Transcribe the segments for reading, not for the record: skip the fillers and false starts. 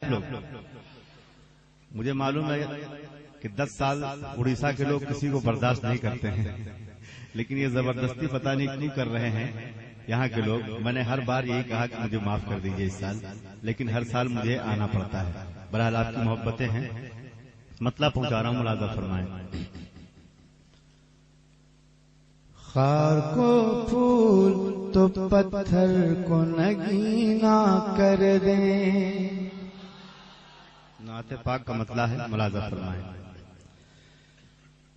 لوگ مجھے معلوم ہے کہ 10 سال اڑیسہ کے لوگ کسی کو برداشت نہیں کرتے ہیں، لیکن یہ زبردستی پتہ نہیں کیوں کر رہے ہیں یہاں کے لوگ. میں نے ہر بار یہی کہا کہ مجھے معاف کر دیجئے اس سال، لیکن ہر سال مجھے آنا پڑتا ہے. بہرحال آپ کی محبتیں ہیں، مطلب پہنچا رہا ہوں، ملاحظہ فرمائیں. خار کو پھول تو پتھر کو نگینا کر دیں. نعت پاک کا مطلب ہے، ملاحظہ فرمائیں.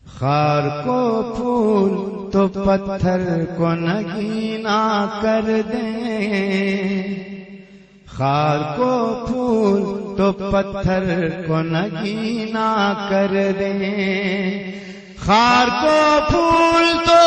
خار کو پھول تو پتھر کو نگینا کر دیں. خار کو پھول تو پتھر کو نگینا کر دیں. خار کو پھول تو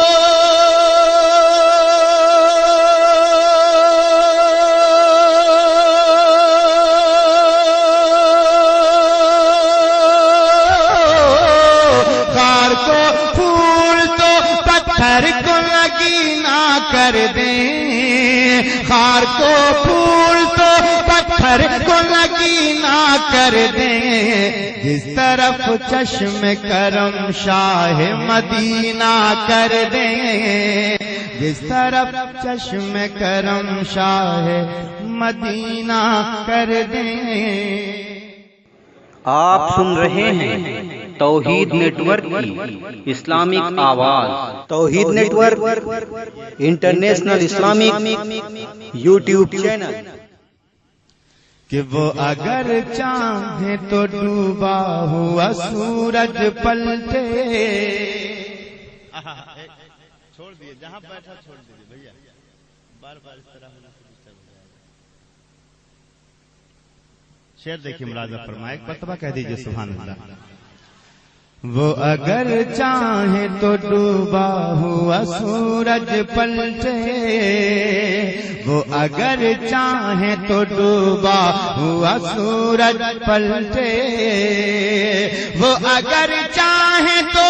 کر دیں. خار کو پھول تو پتھر کو نگینا کر دیں. جس طرف چشم کرم شاہ مدینہ کر دیں. جس طرف چشم کرم شاہ مدینہ کر دیں. آپ سن رہے ہیں توحید نیٹ ورک کی اسلامک آواز. Tawheed network international Islamic YouTube channel. کہ وہ اگر چاہے تو ڈوبا ہوا سورج پلٹے. چھوڑ دیے جہاں بیٹھا، چھوڑ دیجیے بھیا، بار بار اس طرح ہونا سے ڈسٹرب ہو جائے گا. شعر دیکھیے، ملاحظہ فرمائے، ایک مرتبہ کہہ دیجیے سبحان اللہ. وہ اگر چاہے تو ڈوبا ہوا سورج پلٹے. وہ اگر چاہے تو ڈوبا ہوا سورج پلٹے. وہ اگر چاہے تو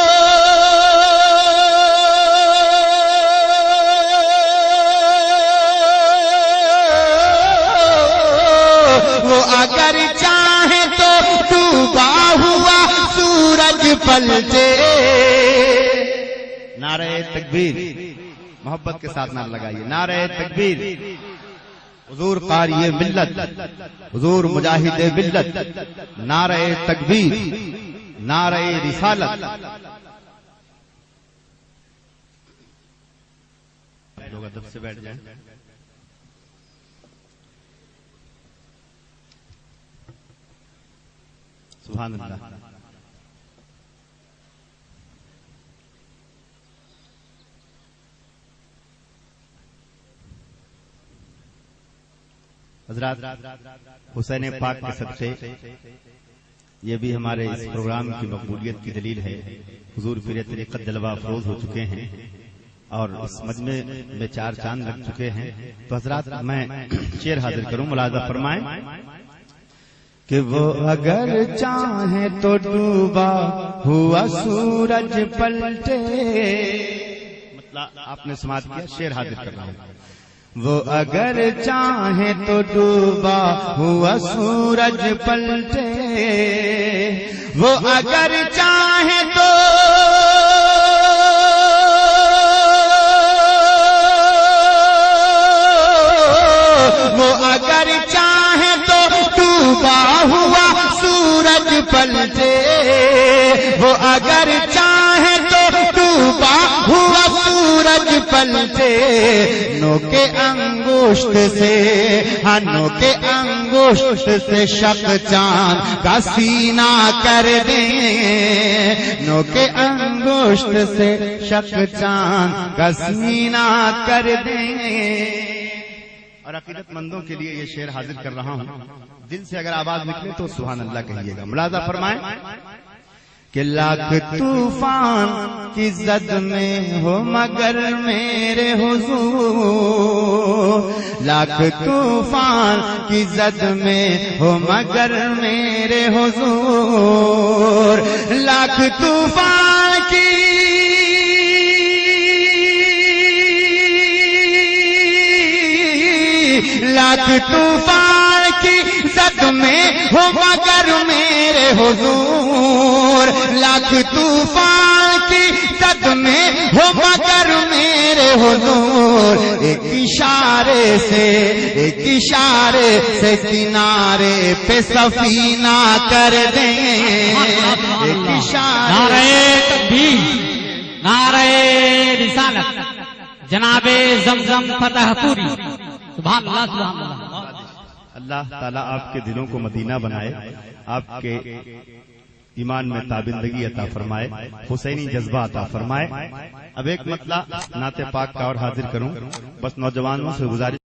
وہ اگر چاہے تو ڈوبا ہوا سورج پلٹے. نعرہ تکبیر، محبت کے ساتھ نعرہ لگائیے. نعرہ تکبیر. حضور قاری ملت، حضور مجاہد ملت. نعرہ تکبیر، نعرہ رسالت. لوگ ادب سے بیٹھ جائیں. سبحان اللہ. حضرات، حسین پاک کے صدقے یہ بھی ہمارے اس پروگرام کی مقبولیت کی دلیل ہے. حضور پیر طریقت جلوہ افروز ہو چکے ہیں اور اس مجمع میں 4 چاند لگ چکے ہیں. تو حضرات، میں شعر حاضر کروں، ملاحظہ فرمائیں. کہ وہ اگر چاہے تو ڈوبا ہوا سورج پلٹے. مطلب آپ نے سماعت کیا، شعر حاضر کر رہا ہوں. وہ اگر چاہے تو ڈوبا ہوا سورج پلٹے. وہ اگر چاہے تو وہ اگر چاہے تو ڈوبا ہوا سورج پلٹے. وہ اگر چاہے تو ڈوبا ہوا سورج پلٹے. نوکے انگشت سے، ہاں نوکے انگشت سے شق چاند کا سینہ کر دیں. نوکے انگشت سے شق چاند کا سینہ کر دیں. اور عقیدت مندوں کے لیے یہ شعر حاضر کر رہا ہوں. دل سے اگر آواز نکلے تو سبحان اللہ کہیے گا. ملاحظہ فرمائیں. کہ لاکھ طوفان کی زد میں ہو مگر میرے حضور. لاکھ طوفان کی زد میں ہو مگر میرے حضور. لاکھ طوفان کی لاکھ طوفان کی زد میں ہو مگر میرے حضور، لاکھ طوفان کی زد میں ہو مگر میرے حضور، ایک اشارے سے کنارے پہ سفینہ کر دیں، ایک اشارے۔ نعرہ تکبیر، نعرہ رسالت، جناب زمزم فتح پوری، سبحان اللہ سبحان اللہ۔ اللہ تعالیٰ آپ کے دلوں کو مدینہ بنائے، آپ کے ایمان میں تابندگی عطا فرمائے، حسینی جذبہ عطا فرمائے۔ اب ایک مطلب نعت پاک کا اور حاضر کروں، بس نوجوانوں سے گزارش